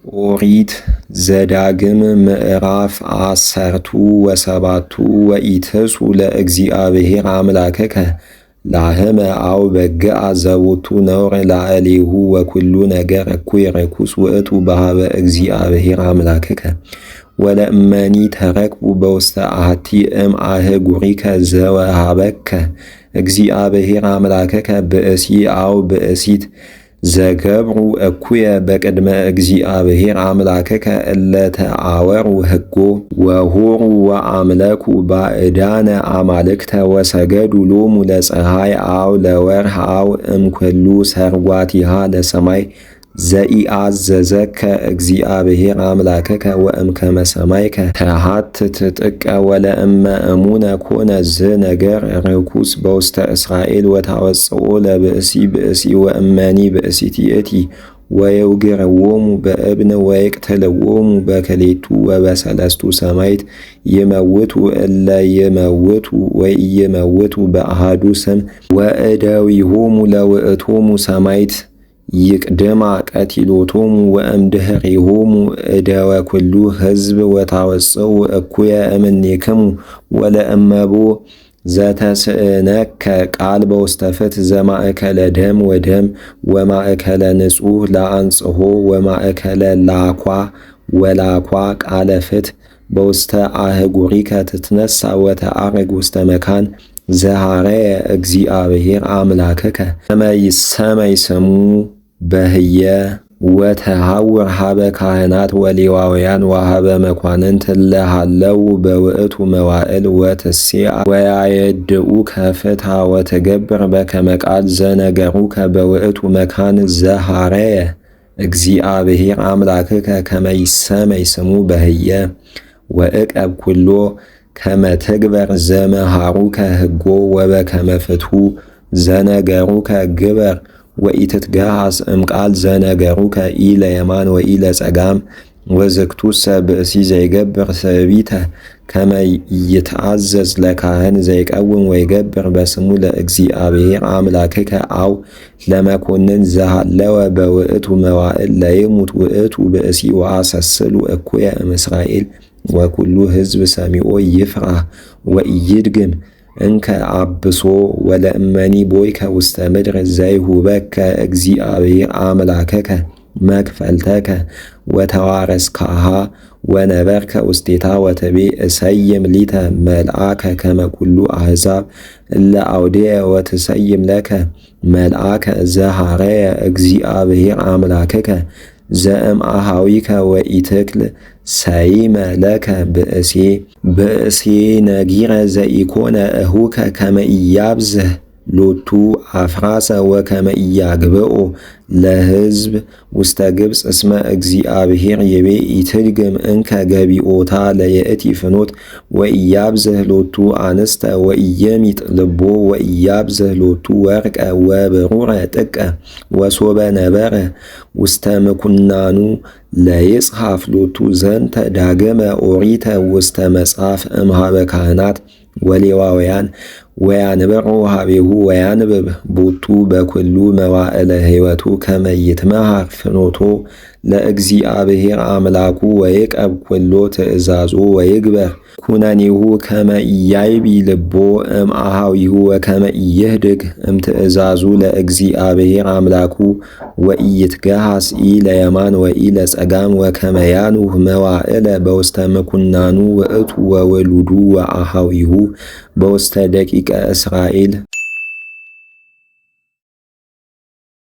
ኦሪት ዘዳግም ምዕራፍ 17 ወኢትሱ ለእግዚአብሔር አምላከከ ላህመ አው በግአ ዘቦቱ ነውር ላዕሌሁ ወኩሉ ነገር እኩይ ርኩስ ውእቱ በሃበ እግዚአብሔር አምላከከ ወለእመኒ ተረክቡ በውስተ አሐቲ እምአህጉሪከ ዘወሃበከ እግዚአብሔር አምላከከ ብእሲ አው ብእሲት ዘገብሩ እኩየ በቅድመ እግዚአብሔር አምላከከ እለ ተአወሩ ሕጎ ወሆሩ ወአምለኩ ባዕዳነ አማልክተ ወሰገዱ ሎሙ ለፀሐይ አው ለወርህ አው እምኩሉ ሰርጓቲሃ ለሰማይ ዘኢአዘዘከ እግዚአብሔር አምላከከ ወእምከመ ሰማይከ ተሃትት ጥቀ ወለእመ እሙነ ኮነ ዝነገር ርኩስ በውስተ እስራኤል ወታወፅኦ ለብእሲ ብእሲ ወእመኒ ብእሲት ይእቲ ወየውግርዎሙ በእብን ወይቅትልዎሙ በክሌቱ ወበሰለስቱ ሰማይት ይመውቱ እለ ይመውቱ ወኢይመውቱ በአሐዱ ስም ወእደዊሆሙ ለውእቶሙ ሰማይት ይቅድማ ቀቲሎቶሙ ወእምድኅሬሆሙ እደወ ኩሉ ሕዝብ ወታወፅኡ እኩየ እምኔክሙ ወለእመቦ ዘተስእነከ ቃል በውስተ ፍትሕ ዘማእከለ ደም ወደም ወማእከለ ንጹሕ ለአንጽሖ ወማእከለ ላኳ ወላኳ ቃለ ፍትሕ በውስተ አህጉሪከ ትትነሣ ወተዐርግ ውስተ መካን ዘሃረየ እግዚአብሔር አምላከከ ከመ ይሰመይ ስሙ በህየ ወተሐውር ሀበ ካህናት ወሌዋውያን ወሀበ መኳንንት እለሃለው በውእቱ መዋዕል ወትሴአ ወያየድኡከ ፍትሐ ወትገብር በከመ ቃል ዘነገሩከ በውእቱ መካን ዘሃረየ እግዚአብሔር አምላከከ ከመ ይሰመይ ስሙ በህየ ወእቀብ ኩሎ ከመ ትግበር ዘመሃሩከ ሕጎ ወበከመ ፍትሑ ዘነገሩከ ግበር ወኢትትገሃስ እምቃል ዘነገሩከ ኢለየማን ወኢለጸጋም ወዝክቱሰ ብእሲ ዘይገብር ትዕቢተ ከመ ይትአዘዝ ለካህን ዘይቀውም ወይገብር በስሙ ለእግዚአብሔር አምላከከ አው ለመኮንን ዘሃለወ በውእቱ መዋዕል ለይሙት ውእቱ ብእሲ ወአሰስሉ እኩየ እምእስራኤል ወኩሉ ሕዝብ ሰሚዖ ይፍራህ ወኢይድግም እንከ አብሶ ወለእመኒ ቦይከ ውስተ ምድር ዘይሁበከ እግዚአብሔር አምላከከ መክፈልተከ ወተዋረስካሃ ወነበርከ ውስቴታ ወተቤ እሰይም ሊተ መልአከ ከመ ኩሉ አሕዛብ እለ አውዴየ ወትሰይም ለከ መልአከ ዘሃረየ እግዚአብሔር አምላከከ ዘእምአሃዊከ ወኢትክል ሰይመ ለከ ብእሴ ነጊረ ዘኢኮነ እሁከ ከመ ኢያብዝህ ሎቱ አፍራሰ ወከመ ኢያግብኦ ለሕዝብ ውስተ ግብፅ እስመ እግዚአብሔር ይቤ ኢትድግም እንከ ገቢኦታ ለየእቲ ፍኖት ወኢያብዝህ ሎቱ አንስተ ወኢየሚጥ ልቦ ወኢያብዝህ ሎቱ ወርቀ ወብሩረ ጥቀ ወሶበ ነበረ ውስተ ምኩናኑ ለይጽሐፍ ሎቱ ዘንተ ዳግመ ኦሪተ ውስተ መጽሐፍ እምኀበ ካህናት ወሌዋውያን ወያንብሮ ሀቤሁ ወያንብብ ቦቱ በኩሉ መዋዕለ ሕይወቱ ከመ ይትመሃር ፍኖቶ ለእግዚአብሔር አምላኩ ወይቀብ ኩሎ ትእዛዞ ወይግበር ኩነኔሁ ከመ ኢያይቢ ልቦ እምአሃዊሁ ወከመ ኢይህድግ እምትእዛዙ ለእግዚአብሔር አምላኩ ወኢይትገሃስ ኢለየማን ወኢለጸጋም ወከመ ያኑህ መዋዕለ በውስተ ምኩናኑ ውእቱ ወውሉዱ ወአሃዊሁ በውስተ ደቂቀ እስራኤል